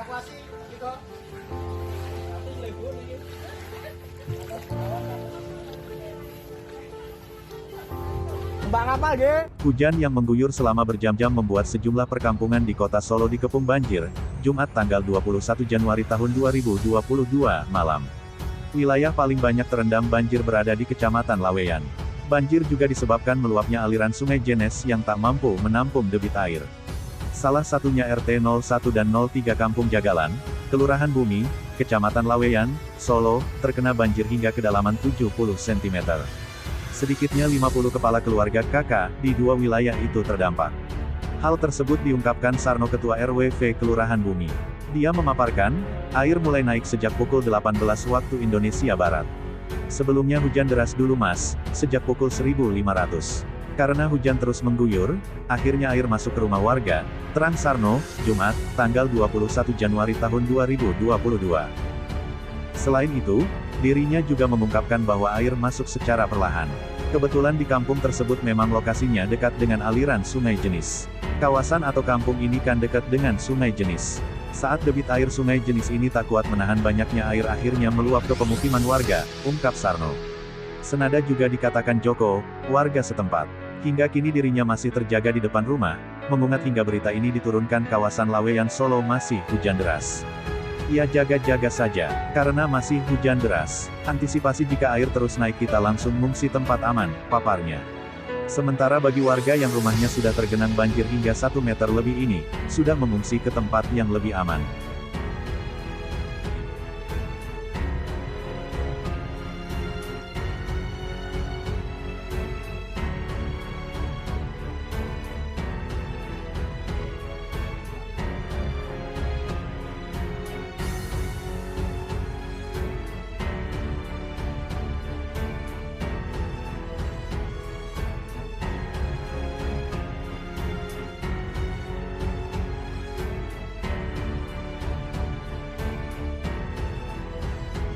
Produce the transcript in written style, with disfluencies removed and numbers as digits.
evakuasi gitu. Mbak kapal ge. Hujan yang mengguyur selama berjam-jam membuat sejumlah perkampungan di kota Solo dikepung banjir, Jumat tanggal 21 Januari tahun 2022 malam. Wilayah paling banyak terendam banjir berada di Kecamatan Laweyan. Banjir juga disebabkan meluapnya aliran Sungai Jenes yang tak mampu menampung debit air. Salah satunya RT 01 dan 03 Kampung Jagalan, Kelurahan Bumi, Kecamatan Laweyan, Solo, terkena banjir hingga kedalaman 70 cm. Sedikitnya 50 kepala keluarga KK di dua wilayah itu terdampak. Hal tersebut diungkapkan Sarno Ketua RW-V Kelurahan Bumi. Dia memaparkan, air mulai naik sejak pukul 18 waktu Indonesia Barat. Sebelumnya hujan deras dulu mas, sejak pukul 1500. Karena hujan terus mengguyur, akhirnya air masuk ke rumah warga, terang Sarno, Jumat, tanggal 21 Januari tahun 2022. Selain itu, dirinya juga mengungkapkan bahwa air masuk secara perlahan. Kebetulan di kampung tersebut memang lokasinya dekat dengan aliran Sungai Jenis. Kawasan atau kampung ini kan dekat dengan Sungai Jenis. Saat debit air Sungai Jenis ini tak kuat menahan banyaknya air akhirnya meluap ke pemukiman warga, ungkap Sarno. Senada juga dikatakan Joko, warga setempat. Hingga kini dirinya masih terjaga di depan rumah, mengingat hingga berita ini diturunkan kawasan Laweyan Solo masih hujan deras. Ia jaga-jaga saja, karena masih hujan deras. Antisipasi jika air terus naik kita langsung mengungsi tempat aman, paparnya. Sementara bagi warga yang rumahnya sudah tergenang banjir hingga 1 meter lebih ini, sudah mengungsi ke tempat yang lebih aman.